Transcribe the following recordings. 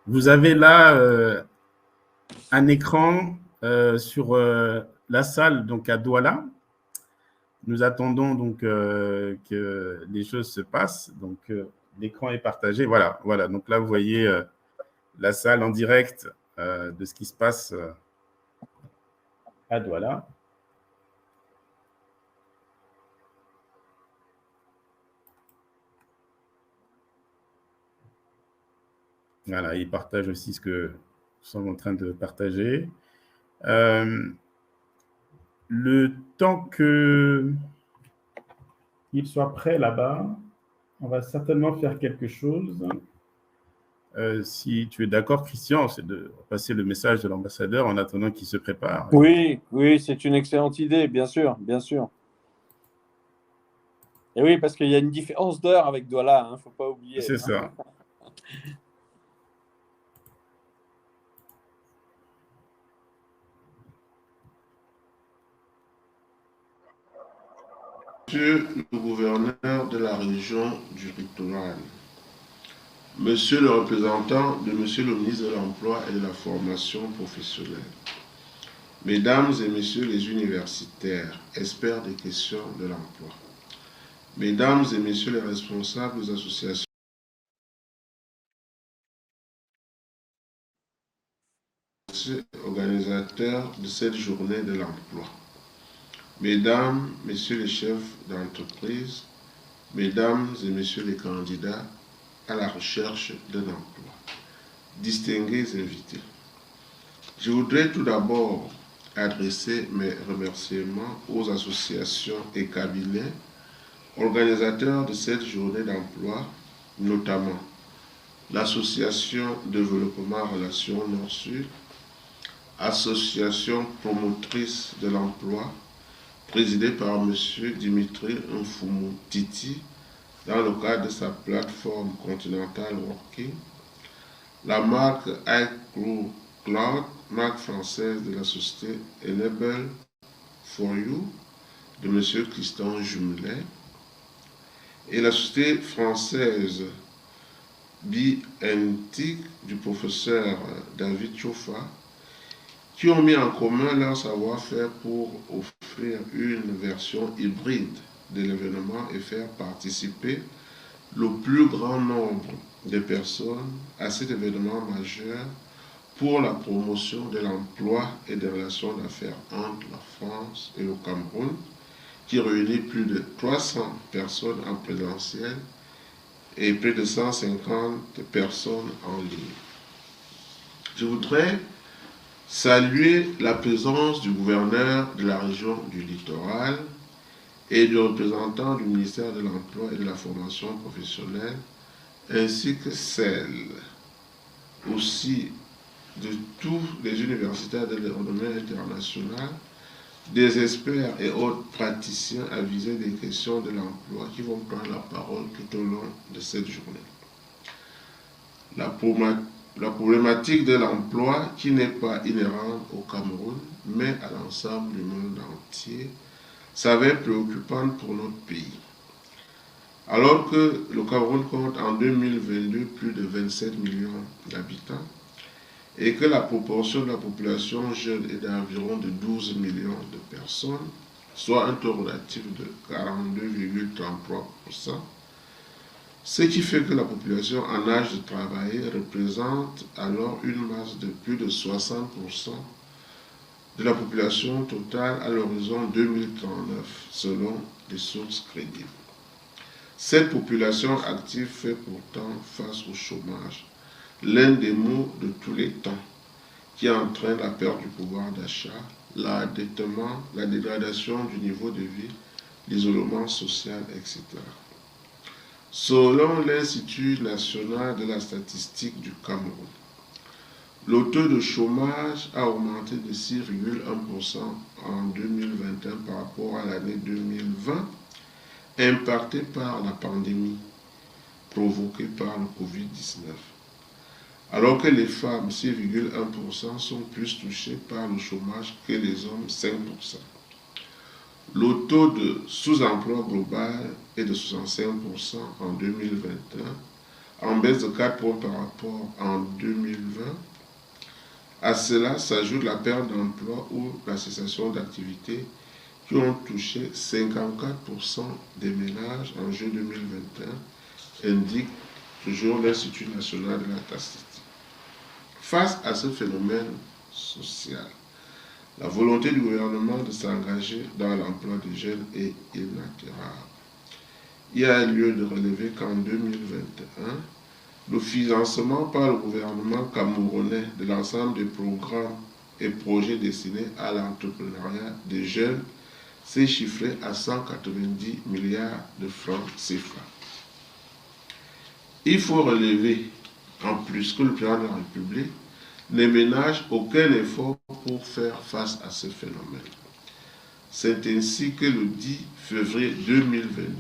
Vous avez là un écran sur la salle donc à Douala. Nous attendons donc que les choses se passent. Donc l'écran est partagé. Voilà, voilà. Donc là, vous voyez la salle en direct de ce qui se passe à Douala. Voilà, ils partagent aussi ce que nous sommes en train de partager. Euh, le temps qu'il soit prêt là-bas, on va certainement faire quelque chose. Si tu es d'accord, Christian, c'est de passer le message de l'ambassadeur en attendant qu'il se prépare. Oui, oui, c'est une excellente idée, bien sûr, bien sûr. Et oui, parce qu'il y a une différence d'heure avec Douala, faut pas oublier. C'est ça. Monsieur le gouverneur de la région du littoral, Monsieur le représentant de Monsieur le ministre de l'Emploi et de la Formation professionnelle, Mesdames et Messieurs les universitaires, experts des questions de l'emploi, Mesdames et Messieurs les responsables des associations, organisateurs de cette journée de l'emploi, Mesdames, Messieurs les chefs d'entreprise, Mesdames et Messieurs les candidats à la recherche d'un emploi, distingués invités. Je voudrais tout d'abord adresser mes remerciements aux associations et cabinets organisateurs de cette journée d'emploi, notamment l'Association Développement Relations Nord-Sud, association promotrice de l'emploi, présidée par M. Dimitri Mfumu Titi, dans le cadre de sa plateforme Continental Working, la marque iCrew Cloud, marque française de la société Enable for You, de M. Christian Jumelet, et la société française BNT du professeur David Chofa, qui ont mis en commun leur savoir-faire pour offrir une version hybride de l'événement et faire participer le plus grand nombre de personnes à cet événement majeur pour la promotion de l'emploi et des relations d'affaires entre la France et le Cameroun, qui réunit plus de 300 personnes en présentiel et plus de 150 personnes en ligne. Je voudrais saluer la présence du gouverneur de la région du littoral et du représentant du ministère de l'Emploi et de la Formation professionnelle, ainsi que celle aussi de tous les universitaires de renommée internationale, des experts et autres praticiens avisés des questions de l'emploi qui vont prendre la parole tout au long de cette journée. La problématique de l'emploi, qui n'est pas inhérente au Cameroun, mais à l'ensemble du monde entier, s'avère préoccupante pour notre pays. Alors que le Cameroun compte en 2022 plus de 27 millions d'habitants et que la proportion de la population jeune est d'environ de 12 millions de personnes, soit un taux relatif de 42,33%, ce qui fait que la population en âge de travailler représente alors une masse de plus de 60% de la population totale à l'horizon 2039, selon des sources crédibles. Cette population active fait pourtant face au chômage, l'un des maux de tous les temps, qui entraîne la perte du pouvoir d'achat, l'endettement, la dégradation du niveau de vie, l'isolement social, etc. Selon l'Institut national de la statistique du Cameroun, le taux de chômage a augmenté de 6,1% en 2021 par rapport à l'année 2020, impacté par la pandémie provoquée par le Covid-19. Alors que les femmes, 6,1%, sont plus touchées par le chômage que les hommes, 5%. Le taux de sous-emploi global est de 65% en 2021, en baisse de 4 points par rapport en 2020. À cela s'ajoute la perte d'emploi ou la cessation d'activité qui ont touché 54% des ménages en juin 2021, indique toujours l'Institut national de la statistique. Face à ce phénomène social, la volonté du gouvernement de s'engager dans l'emploi des jeunes est inaltérable. Il y a lieu de relever qu'en 2021, le financement par le gouvernement camerounais de l'ensemble des programmes et projets destinés à l'entrepreneuriat des jeunes s'est chiffré à 190 milliards de francs CFA. Il faut relever, en plus, que le président de la République ne ménage aucun effort pour faire face à ce phénomène. C'est ainsi que le 10 février 2022,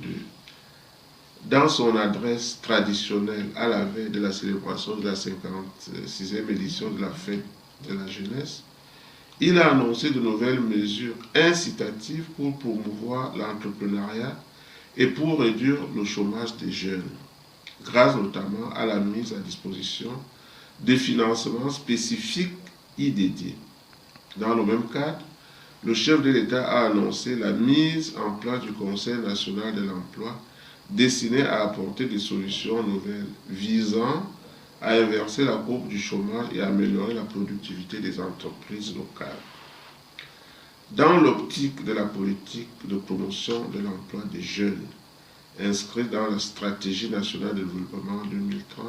dans son adresse traditionnelle à la veille de la célébration de la 56e édition de la fête de la jeunesse, il a annoncé de nouvelles mesures incitatives pour promouvoir l'entrepreneuriat et pour réduire le chômage des jeunes, grâce notamment à la mise à disposition de financements spécifiques y dédiés. Dans le même cadre, le chef de l'État a annoncé la mise en place du Conseil national de l'emploi destiné à apporter des solutions nouvelles visant à inverser la courbe du chômage et à améliorer la productivité des entreprises locales. Dans l'optique de la politique de promotion de l'emploi des jeunes, inscrite dans la stratégie nationale de développement 2030,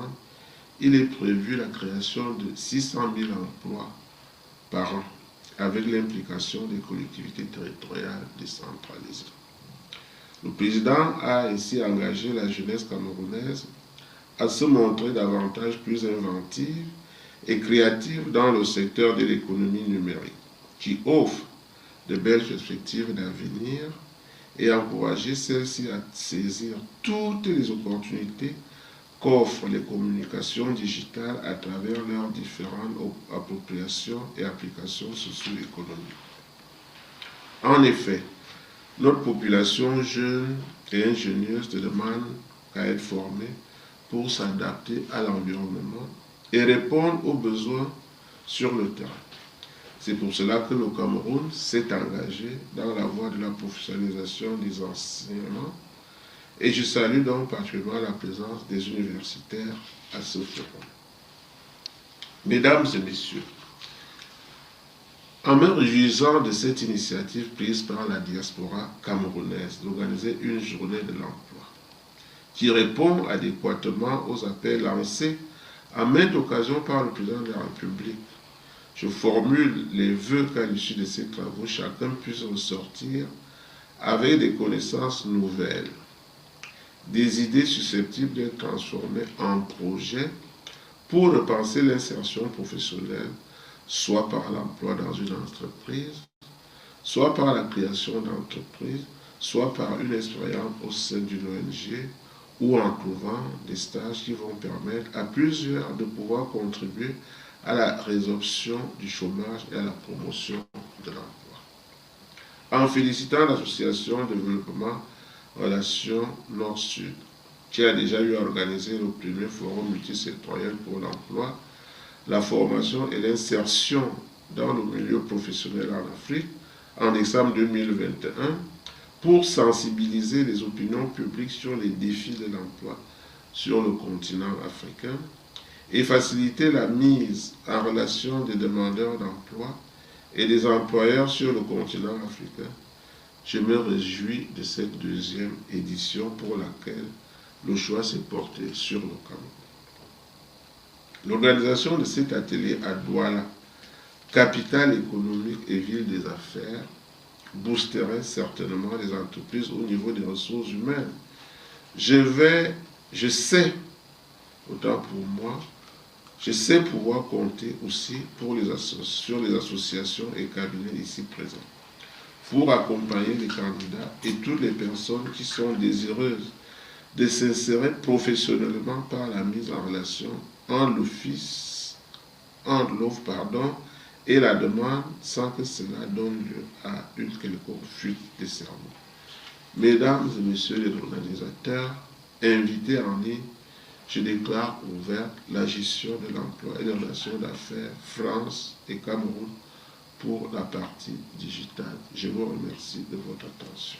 il est prévu la création de 600 000 emplois par an, avec l'implication des collectivités territoriales décentralisées. Le président a ainsi engagé la jeunesse camerounaise à se montrer davantage plus inventive et créative dans le secteur de l'économie numérique, qui offre de belles perspectives d'avenir, et encourager celles-ci à saisir toutes les opportunités qu'offrent les communications digitales à travers leurs différentes appropriations et applications socio-économiques. En effet, notre population jeune et ingénieuse ne demande qu'à être formée pour s'adapter à l'environnement et répondre aux besoins sur le terrain. C'est pour cela que le Cameroun s'est engagé dans la voie de la professionnalisation des enseignants et je salue donc particulièrement la présence des universitaires à ce forum. Mesdames et messieurs, en me réjouissant de cette initiative prise par la diaspora camerounaise d'organiser une journée de l'emploi, qui répond adéquatement aux appels lancés à maintes occasions par le président de la République, je formule les vœux qu'à l'issue de ces travaux, chacun puisse ressortir avec des connaissances nouvelles, des idées susceptibles d'être transformées en projets pour repenser l'insertion professionnelle, soit par l'emploi dans une entreprise, soit par la création d'entreprises, soit par une expérience au sein d'une ONG, ou en trouvant des stages qui vont permettre à plusieurs de pouvoir contribuer à la résorption du chômage et à la promotion de l'emploi. En félicitant l'association de développement Relations Nord-Sud, qui a déjà eu à organiser le premier forum multicitoyen pour l'emploi, la formation et l'insertion dans le milieu professionnel en Afrique en décembre 2021, pour sensibiliser les opinions publiques sur les défis de l'emploi sur le continent africain et faciliter la mise en relation des demandeurs d'emploi et des employeurs sur le continent africain. Je me réjouis de cette deuxième édition pour laquelle le choix s'est porté sur le Cameroun. L'organisation de cet atelier à Douala, capitale économique et ville des affaires, boosterait certainement les entreprises au niveau des ressources humaines. Je sais, autant pour moi, je sais pouvoir compter aussi sur les associations et cabinets ici présents pour accompagner les candidats et toutes les personnes qui sont désireuses de s'insérer professionnellement par la mise en relation entre l'offre et la demande sans que cela donne lieu à une quelconque fuite des cerveaux. Mesdames et messieurs les organisateurs, invités en ligne, je déclare ouverte la gestion de l'emploi et des relations d'affaires France et Cameroun pour la partie digitale. Je vous remercie de votre attention.